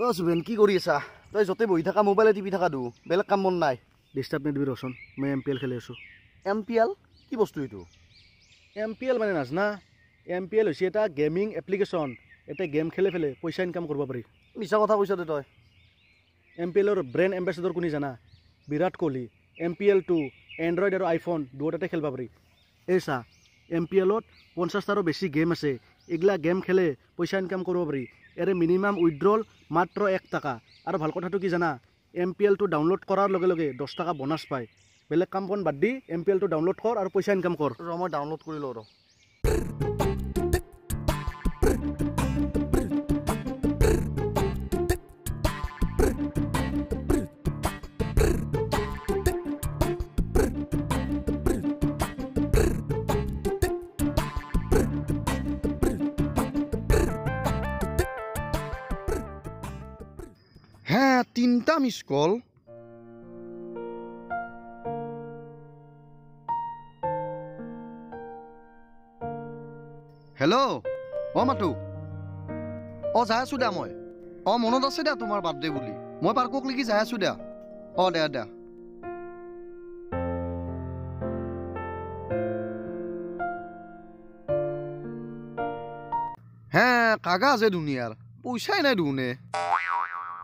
অ সুবেন কি কৰি আছা তই যতে বহি থাকা মোবাইলে টিপি থাকা দু বেলেগ কাম মন নাই ডিস্টার্ব নিদিবি রচন মই MPL খেলি আছো MPL কি বস্তু এইটো MPL মানে নাজনা MPL হৈছে এটা গেমিং এপ্লিকেশন এটা গেম খেলে ফেলে পইচা ইনকাম কৰিব পাৰি মিছা কথা কৈছ তই MPLৰ ব্ৰেণ্ড এম্বেছাডৰ কোনি জানা বিৰাট কোহলি MPL2 এন্ড্ৰইড আৰু আইফোন দুটাতে খেলবা পাৰি এই চা MPLত 50টাৰো বেছি গেম আছে এগলা গেম খেলে পইচা ইনকাম কৰিব পাৰি এৰে মিনিমাম উইথড্ৰল মাত্ৰ 1 টাকা আৰু ভাল কথাটো কি জানা MPL2 ডাউনলোড কৰাৰ লগে লগে 10 টাকা বোনাছ পায় বেলেগ কাম কোন বাদ দি MPL2 ডাউনলোড কৰ আৰু পইচা ইনকাম কৰ মই ডাউনলোড কৰি লওঁ ৰ হ্যাঁ 3টা মিস কল হেল্ল' অ মাতু অ যাই আছো দে মই অ মনত আছে দে তোমাৰ বাৰ্থডে বুলি মই পাৰ্কক লাগি যাই আছো দে অ দে দে হ্যাঁ কাগা আছে দুনিয়াৰ পইচাই নাই দুনে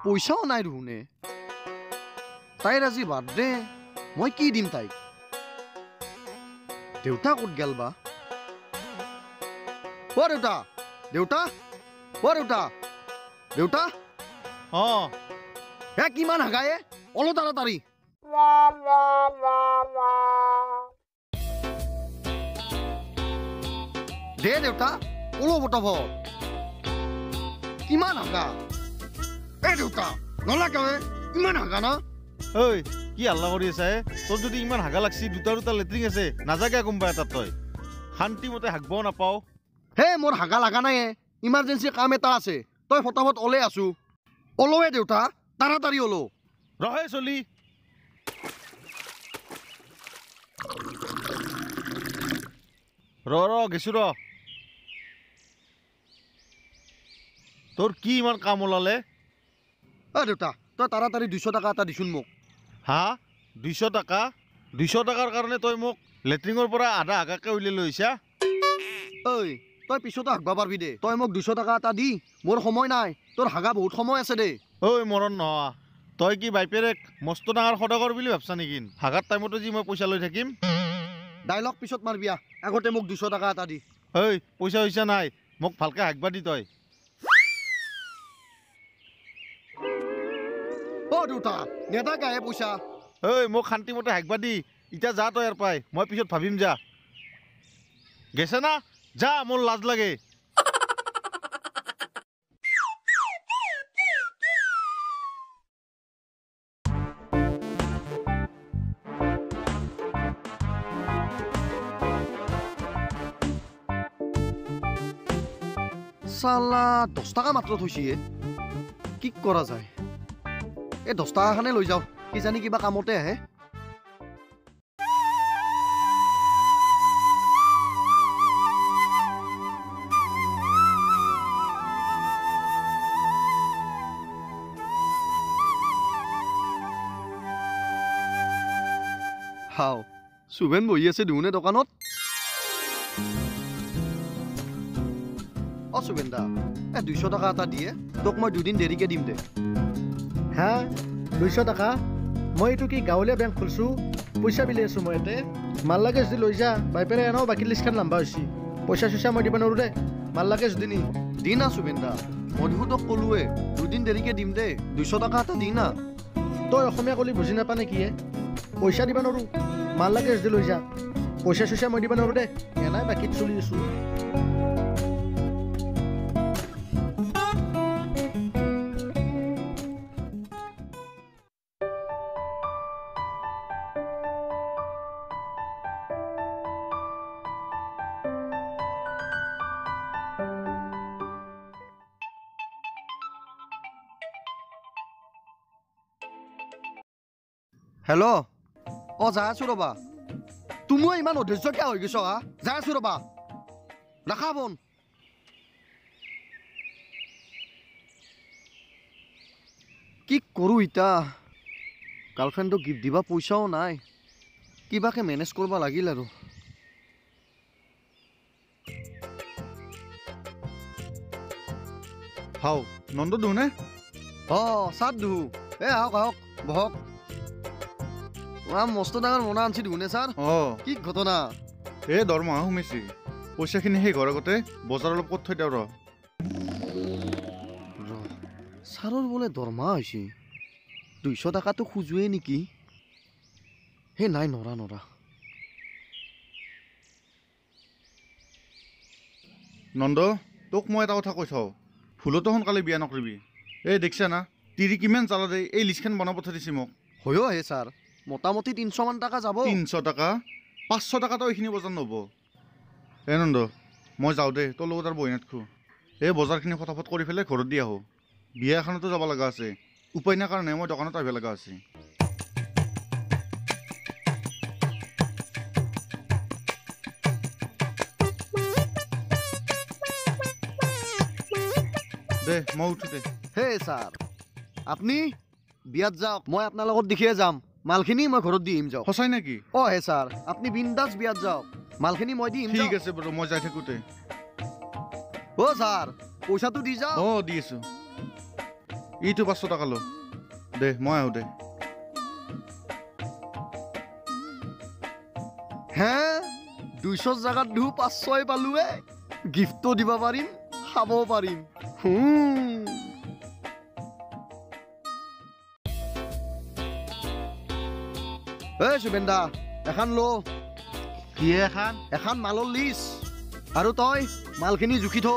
পইচাও নাই দুনে তাইৰ আজি বাৰ্থডে মই কি দিম তাইক দেউতা ক'ত গেল বা অ দেউতা দেউতা অ দেউতা দেউতা অ হে কিমান হাগায়ে অলপ তাড়াতাড়ি দে দেউতা অলপ পটাপট কিমান হাগা এই দেউতা নলাগে কিমান হাগা না ঐ কি হাল্লা কৰি আছে তোৰ যদি ইমান হাগা লাগছি দুটা দুটা লেট্ৰিং আছে নাজাগে কোনোবা এটা তই শান্তি মতে হাগবও নাপাও হে মোৰ হাগা লাগা নাই ইমাৰ্জেঞ্চি কাম এটা আছে তই ফটাফট ওলে আছো ওলোৱে দেউতা তাড়াতাড়ি ওলো ৰহে চলি ৰ গেছো ৰ তোৰ কি ইমান কাম ওলালে অ দেউতা তই তাড়াতাড়ি 200 টাকা এটা দিছোন মোক হা 200 টাকা 200 টাকাৰ কাৰণে তই মোক লেট্ৰিঙৰ পৰা আধা হাগাকে উলিয়াই লৈছা ঐ তই পিছতো হাগবা পাৰবি দে তই মোক 200 টাকা এটা দি মোৰ সময় নাই তোৰ হাগা বহুত সময় আছে দে ঐ মৰণ নহা তই কি বাইপেৰেক মস্ত ডাঙৰ সদাগৰ বুলি ভাবছা নেকি হাগাৰ টাইমতো যি মই পইচা লৈ থাকিম ডাইলগ পিছত মাৰবিয়া আগতে মোক 200 টাকা এটা দি ঐ পইচা হৈছা নাই মোক ভালকে হাগবা দি তই অ দেউতা নেতা গায়ে পইচা ঐ মোক শান্তিমতে হাগবা দি এতিয়া যা তই ইয়াৰ পাই মই পিছত ভাবিম যা গেছে না যা মোৰ লাজ লাগে সালা 10 টাকা মাত্ৰ থৈছিয়ে কি কৰা যায় এই 10 টাকাখানে লৈ যাও কিজানি কিবা কামতে আহে হাও সুবেন বহি আছে দুনে দোকানত অ সুবেন দা 200 টাকা এটা দিয়ে তোক মই দুদিন দেৰিকে দিম দে হা 200 টাকা মই এইটো কি গাঁৱলীয়া বেংক খুলছো পইচা বিলি আছো মই ইয়াতে মাল লাগে যদি লৈ যা বাইপেৰে এনেও বাকী লিষ্টখন লম্বা হৈছে পইচা চইচা মই দিব নোৱাৰো দে মাল লাগে যদি নি দি না সুবেন দা মইতো তোক ক'লোৱে দুদিন দেৰিকে দিম দে 200 টাকা এটা দি না তই অসমীয়া কলি বুজি নাপা নেকি পইচা দিব নোৱাৰো মাল লাগে যদি লৈ যা পইচা চইচা মই দিব নোৱাৰো দে এনাই বাকীত চলি আছো হেল্ল' অ যাই আছো ৰবা তুমিও ইমান অধৈৰ্য কিয় হৈ গৈছ হা যাই আছো ৰবা ৰাখা বন কৰোঁ ইতা গাৰ্লফ্ৰেণ্ডক গিফ্ট দিবা পইচাও নাই কিবাকে মেনেজ কৰিব লাগিল আৰু হাও নন্দ দুনে চাত দুহু আহক আহক বহক মস্ত ডাঙৰ মনা আনছি দুনে ছাৰ কি ঘটনা দৰমহা সোমাইছে পইচাখিনি সেই ঘৰ আগতে বজাৰ অলপ ক'ত থৈ দিওঁ ছাৰৰ বোলে দৰমহা হৈছে 200 টকাটো খোজোৱে নেকি নাই নৰা নন্দ তোক মই এটা কথা কৈ চাওঁ ভুলতো সোনকালে বিয়া নকৰিবি দেখিছা না তিৰি কিমান জ্বালা দে এই লিষ্টখন বনাব পঠাই দিছে মোক হয়ো ছাৰ মোটামুটি 300 মান টকা যাব 300 টকা 500 টকাতো এইখিনি বজাৰ নহ'ব নন্দ মই যাওঁ দে তোৰ লগত আৰু বহি নাথাকোঁ বজাৰখিনি ফটাফট কৰি পেলাই ঘৰত দি আহোঁ বিয়া এখনতো যাব লগা আছে উপায় নাই কাৰণে মই দোকানত আহিব লগা আছে দে মই উঠো দে ছাৰ আপুনি বিয়াত যাওক মই আপোনাৰ লগত দেখিয়ে যাম মালখিনি মই ঘৰত দি আহিম যাওক সঁচাই নেকি ছাৰ আপুনি বিন্দাছ বিয়াত যাওক মালখিনি মই দি আহিম ঠিক আছে বাৰু মই যাই থাকোঁতে ছাৰ পইচাটো দি যাওক দি আছো ইটো 500 টকা ল দে মই আহোঁ দে 200 জাগাত 500 পালোৱে গিফ্টটো দিব পাৰিম খাব পাৰিম সুবেন্দা এখন ল কি এখন মালৰ লিষ্ট আৰু তই মালখিনি জুখি থ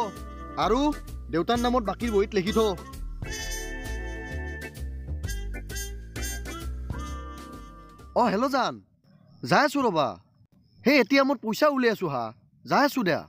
আৰু দেউতাৰ নামত বাকীৰ বহীত লিখি থ হেল্ল' জান যাই আছো ৰবা এতিয়া মোৰ পইচা উলিয়াই আছো যাই আছো দিয়া